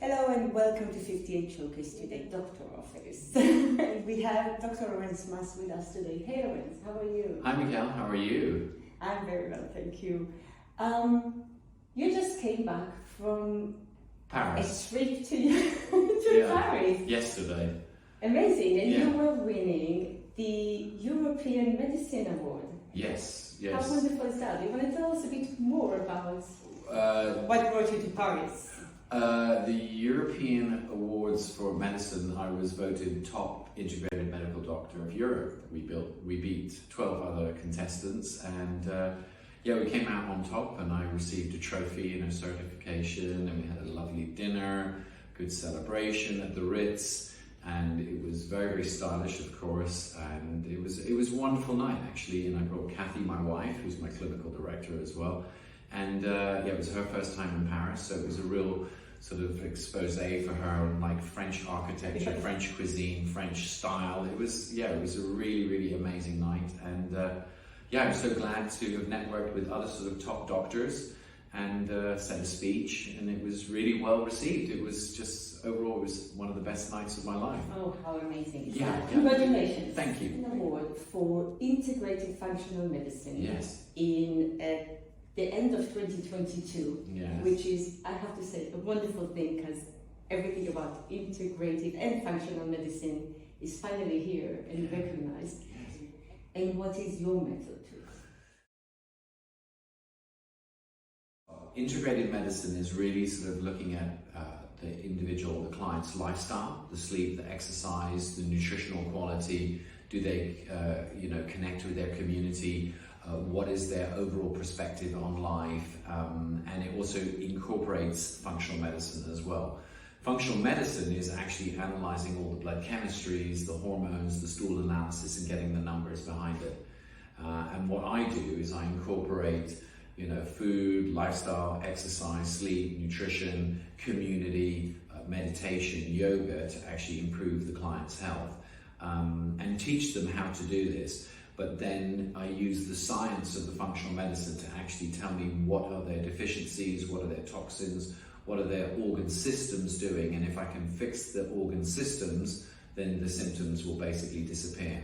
Hello and welcome to 58 Showcase today, Doctor Office. And we have Dr. Laurens Maas with us today. Hey Laurens, how are you? Hi Michal, how are you? I'm very well, thank you. You just came back from Paris. a trip to Paris. Yesterday. Amazing, and you were winning the European Medicine Award. Yes. How wonderful is that? You want to tell us a bit more about what brought you to Paris? The European Awards for Medicine, I was voted top integrated medical doctor of Europe. We beat 12 other contestants, and we came out on top, and I received a trophy and a certification, and we had a lovely dinner, good celebration at the Ritz, and it was very, very stylish, of course, and it was a wonderful night actually. And I brought Kathy, my wife, who's my clinical director as well, and it was her first time in Paris, so it was a real sort of expose for her on like French architecture, French cuisine, French style. It was a really, really amazing night, and I'm so glad to have networked with other sort of top doctors and said a speech, and it was really well received. It was just, overall, it was one of the best nights of my life. Oh, how amazing is that? Yeah. Congratulations. Thank you. An award for integrated functional medicine. Yes. In the end of 2022, Yes. which is, I have to say, a wonderful thing, because everything about integrative and functional medicine is finally here and recognized. Yes. And what is your method to it? Integrated medicine is really sort of looking at the individual, the client's lifestyle, the sleep, the exercise, the nutritional quality. Do they, connect with their community? What is their overall perspective on life? And it also incorporates functional medicine as well. Functional medicine is actually analyzing all the blood chemistries, the hormones, the stool analysis, and getting the numbers behind it. And what I do is I incorporate, food, lifestyle, exercise, sleep, nutrition, community, meditation, yoga to actually improve the client's health, and teach them how to do this. But then I use the science of the functional medicine to actually tell me what are their deficiencies, what are their toxins, what are their organ systems doing, and if I can fix the organ systems, then the symptoms will basically disappear.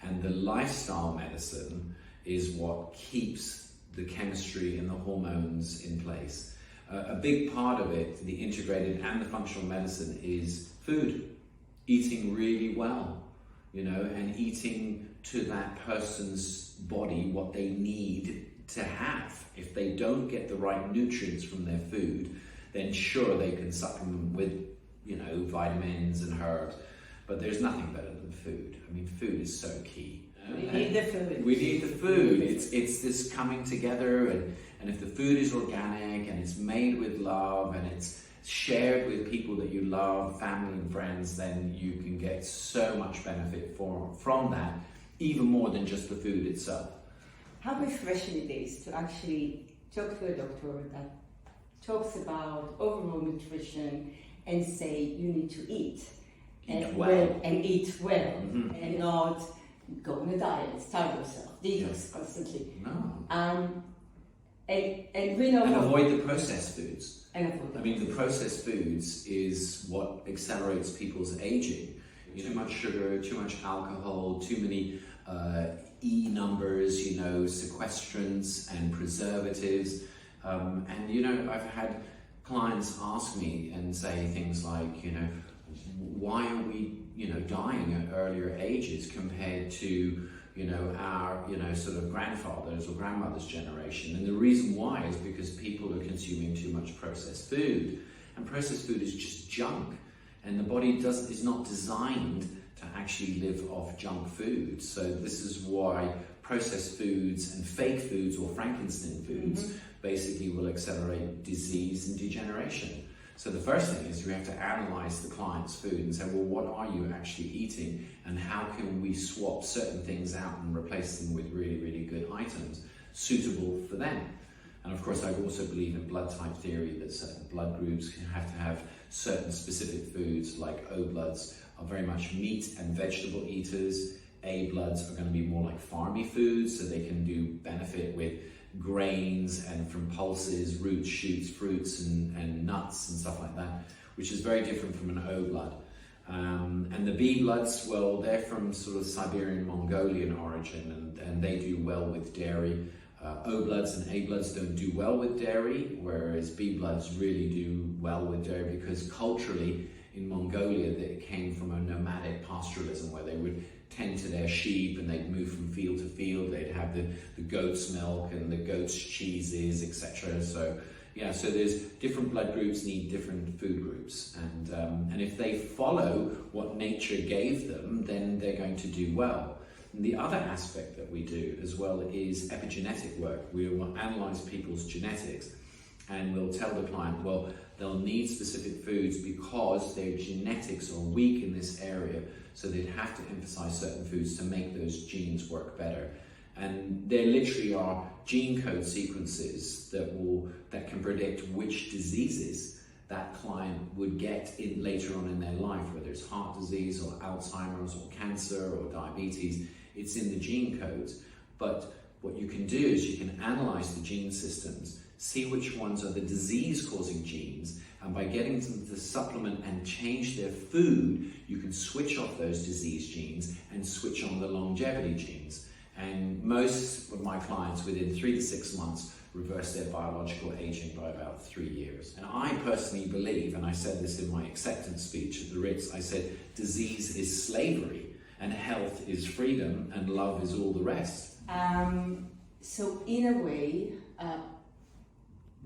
And the lifestyle medicine is what keeps the chemistry and the hormones in place. A big part of it, the integrated and the functional medicine, is food. Eating really well, and eating to that person's body what they need to have. If they don't get the right nutrients from their food, then sure, they can supplement with, vitamins and herbs, but there's nothing better than food. I mean, food is so key. We need the food. We need the food. It's this coming together, and if the food is organic and it's made with love and it's shared with people that you love, family and friends, then you can get so much benefit from that, even more than just the food itself. How refreshing it is to actually talk to a doctor that talks about overall nutrition and say you need to eat well, and not go on a diet, starve yourself, detox constantly. No. And we know and avoid the processed foods. The processed foods is what accelerates people's aging. Too much sugar, too much alcohol, too many E numbers, sequestrants and preservatives. I've had clients ask me and say things like, why are we, dying at earlier ages compared to, our, sort of grandfathers or grandmothers' generation? And the reason why is because people are consuming too much processed food. And processed food is just junk. And the body is not designed to actually live off junk food. So this is why processed foods and fake foods or Frankenstein foods basically will accelerate disease and degeneration. So the first thing is we have to analyze the client's food and say, well, what are you actually eating, and how can we swap certain things out and replace them with really, really good items suitable for them? And of course, I also believe in blood type theory, that certain blood groups have to have certain specific foods, like O bloods are very much meat and vegetable eaters. A bloods are going to be more like farmy foods, so they can do benefit with grains and from pulses, roots, shoots, fruits and nuts and stuff like that, which is very different from an O blood. And the B bloods, well, they're from sort of Siberian Mongolian origin, and they do well with dairy. O bloods and A bloods don't do well with dairy, whereas B bloods really do well with dairy, because culturally in Mongolia they came from a nomadic pastoralism where they would tend to their sheep and they'd move from field to field. They'd have the goat's milk and the goat's cheeses, etc. So yeah, so there's different blood groups need different food groups, and if they follow what nature gave them, then they're going to do well. And the other aspect that we do as well is epigenetic work. We will analyze people's genetics, and we'll tell the client, well, they'll need specific foods because their genetics are weak in this area, so they'd have to emphasize certain foods to make those genes work better. And there literally are gene code sequences that can predict which diseases that client would get in later on in their life, whether it's heart disease or Alzheimer's or cancer or diabetes. It's in the gene codes. But what you can do is you can analyze the gene systems, see which ones are the disease-causing genes, and by getting them to supplement and change their food, you can switch off those disease genes and switch on the longevity genes. And most of my clients, within 3 to 6 months, reverse their biological aging by about 3 years. And I personally believe, and I said this in my acceptance speech at the Ritz, I said, disease is slavery, and health is freedom, and love is all the rest. So in a way,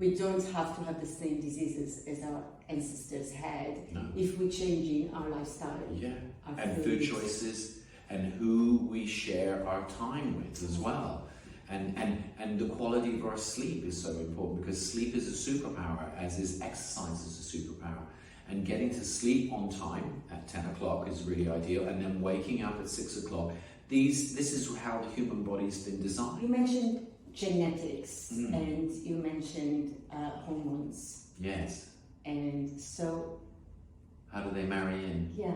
we don't have to have the same diseases as our ancestors had if we're changing our lifestyle. Yeah, and food choices, and who we share our time with as well. And the quality of our sleep is so important, because sleep is a superpower, as is exercise is a superpower. And getting to sleep on time at 10 o'clock is really ideal, and then waking up at 6 o'clock. This is how the human body's been designed. You mentioned genetics, and you mentioned hormones. Yes. And so... how do they marry in? Yeah.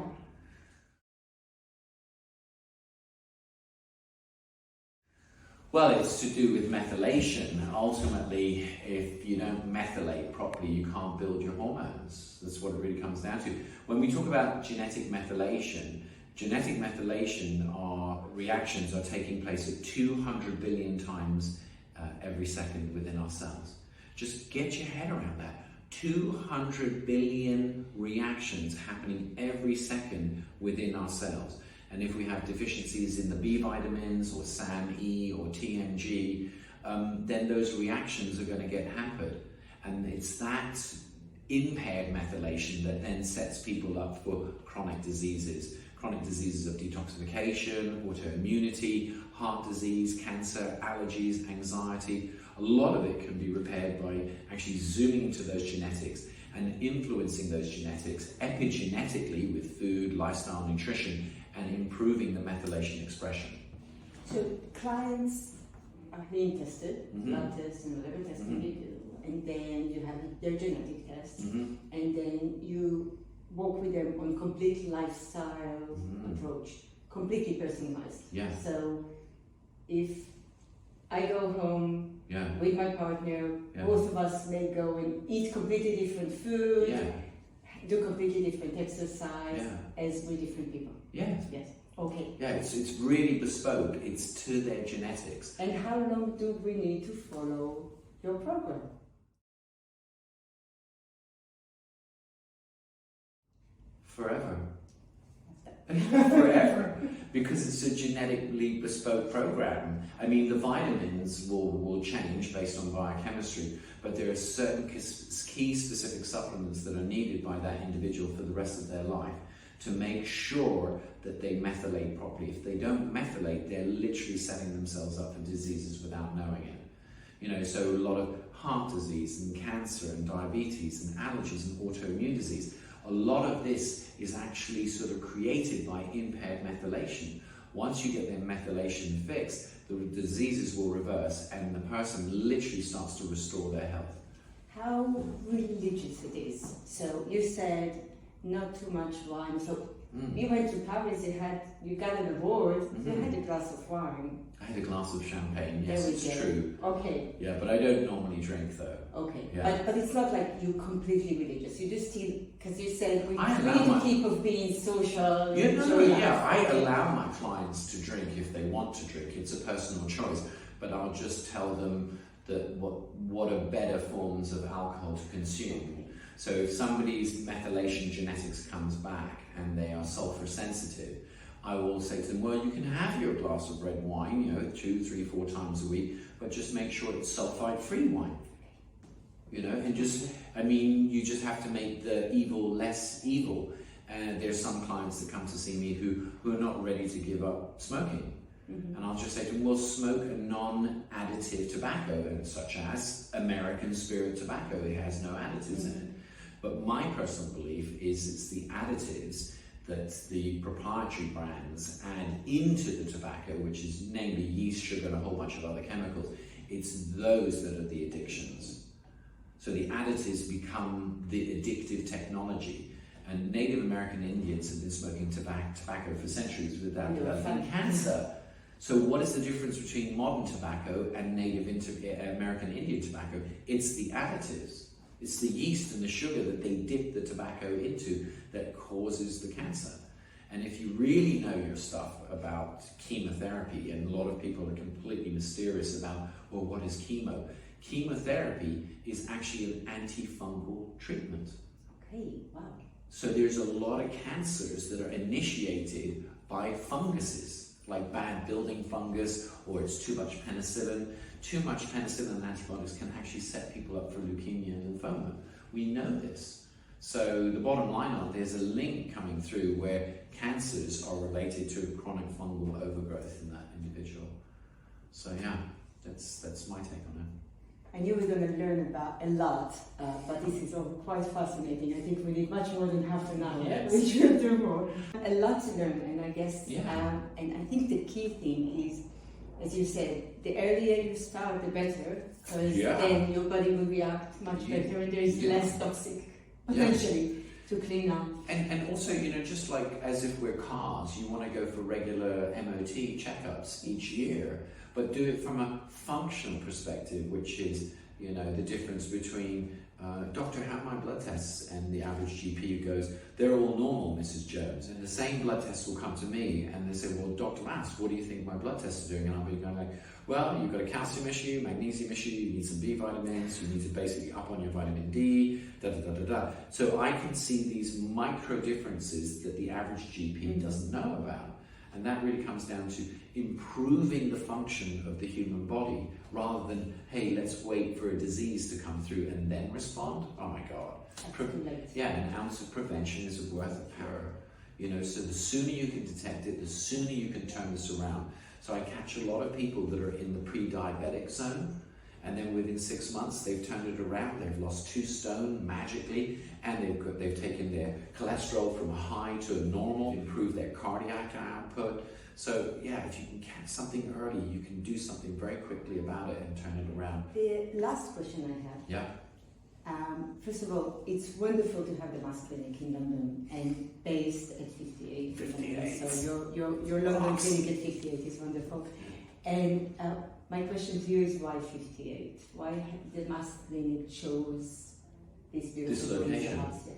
Well, it's to do with methylation. Ultimately, if you don't methylate properly, you can't build your hormones. That's what it really comes down to. When we talk about genetic methylation reactions are taking place at 200 billion times every second within our cells. Just get your head around that. 200 billion reactions happening every second within our cells. And if we have deficiencies in the B vitamins or SAM-E or TMG, then those reactions are going to get hampered. And it's that impaired methylation that then sets people up for chronic diseases of detoxification, autoimmunity, heart disease, cancer, allergies, anxiety. A lot of it can be repaired by actually zooming into those genetics and influencing those genetics epigenetically with food, lifestyle, nutrition, and improving the methylation expression. So clients are being tested, blood tests and whatever testing you do, and then you have their genetic tests, and then you work with them on complete lifestyle approach, completely personalized. Yeah. So if I go home with my partner, both of us may go and eat completely different food, do completely different exercise as we're different people. Yes. Yes. Okay. Yeah, it's really bespoke. It's to their genetics. And how long do we need to follow your program? Forever. Forever. Because it's a genetically bespoke program. I mean, the vitamins will change based on biochemistry, but there are certain key specific supplements that are needed by that individual for the rest of their life to make sure that they methylate properly. If they don't methylate, they're literally setting themselves up for diseases without knowing it. You know, so a lot of heart disease and cancer and diabetes and allergies and autoimmune disease, a lot of this is actually sort of created by impaired methylation. Once you get their methylation fixed, the diseases will reverse and the person literally starts to restore their health. How religious it is. So you said not too much wine. So you went to Paris, you got an award, you had a glass of wine. I had a glass of champagne, yes, There we it's go. true. Okay. Yeah, but I don't normally drink though. Okay. Yeah. But it's not like you're completely religious. You do still, because you said we I allow really my- keep of being social. Yeah, no, enjoy life. yeah, I Okay. allow my clients to drink if they want to drink. It's a personal choice, but I'll just tell them that what are better forms of alcohol to consume. So if somebody's methylation genetics comes back and they are sulfur sensitive, I will say to them, well, you can have your glass of red wine, 2, 3, 4 times a week, but just make sure it's sulfide-free wine. And you just have to make the evil less evil. And there's some clients that come to see me who are not ready to give up smoking. Mm-hmm. And I'll just say to them, well, smoke a non-additive tobacco, such as American spirit tobacco. It has no additives in it. But my personal belief is it's the additives that the proprietary brands add into the tobacco, which is namely yeast, sugar, and a whole bunch of other chemicals. It's those that are the addictions. So the additives become the addictive technology. And Native American Indians have been smoking tobacco for centuries without developing cancer. So what is the difference between modern tobacco and Native American Indian tobacco? It's the additives. It's the yeast and the sugar that they dip the tobacco into that causes the cancer. And if you really know your stuff about chemotherapy, and a lot of people are completely mysterious about, well, what is chemo? Chemotherapy is actually an antifungal treatment. Okay, wow. So there's a lot of cancers that are initiated by funguses, like bad building fungus, or it's too much penicillin. Too much penicillin and antibiotics can actually set people up for leukemia and lymphoma. We know this. So the bottom line is there's a link coming through where cancers are related to chronic fungal overgrowth in that individual. So yeah, that's my take on it. I knew we were going to learn about a lot, but this is all quite fascinating. I think we need much more than half an hour. Yes. We should do more. A lot to learn, and I guess, Yeah. and I think the key thing is, as you said, the earlier you start, the better, because then your body will react much better, and there is less toxic potentially to clean up. And also, just like as if we're cars, you want to go for regular MOT checkups each year, but do it from a functional perspective, which is, the difference between doctor, have my blood tests, and the average GP goes, they're all normal, Mrs. Jones. And the same blood tests will come to me and they say, well, Dr. Maas, what do you think my blood tests are doing? And I'll be going like, well, you've got a calcium issue, magnesium issue, you need some B vitamins, you need to basically up on your vitamin D, da-da-da-da-da. So I can see these micro differences that the average GP doesn't know about. And that really comes down to improving the function of the human body rather than, hey, let's wait for a disease to come through and then respond. Oh my God. An ounce of prevention is worth a power. So the sooner you can detect it, the sooner you can turn this around. So I catch a lot of people that are in the pre-diabetic zone, and then within 6 months they've turned it around. They've lost 2 stone magically, and they've taken their cholesterol from a high to a normal, improved their cardiac output. So yeah, if you can catch something early, you can do something very quickly about it and turn it around. The last question I have. Yeah. First of all, it's wonderful to have the Maas Clinic in London and based at 58. 58. So your London clinic at 58 is wonderful. And my question to you is why 58? Why the Maas Clinic chose this beautiful location? house? Yes.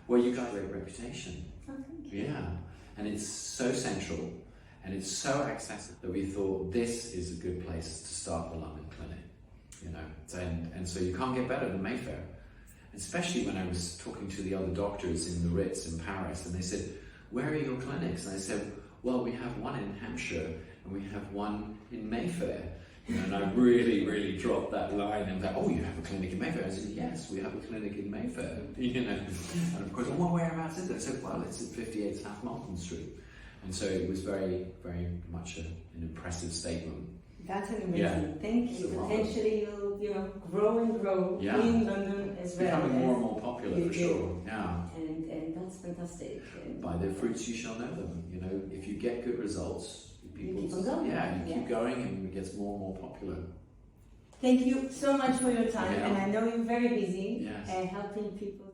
Well, you got a great reputation. Oh, thank you. Yeah, and it's so central and it's so accessible that we thought this is a good place to start the London clinic, and so you can't get better than Mayfair. Especially when I was talking to the other doctors in the Ritz in Paris, and they said, where are your clinics? And I said, well, we have one in Hampshire and we have one in Mayfair. And I really, really dropped that line and like, oh, you have a clinic in Mayfair? I said, yes, we have a clinic in Mayfair. And of course, well, whereabouts is it? I said, well, it's at 58 South Malton Street. And so it was very, very much an impressive statement. That's an amazing. Yeah. Thank you. Potentially you'll grow and grow in London as well. Becoming more and more popular for sure. Yeah. And that's fantastic. And by their fruits you shall know them. If you get good results, people keep on going. you keep going, and it gets more and more popular. Thank you so much for your time, Yeah. and I know you're very busy Yes. helping people.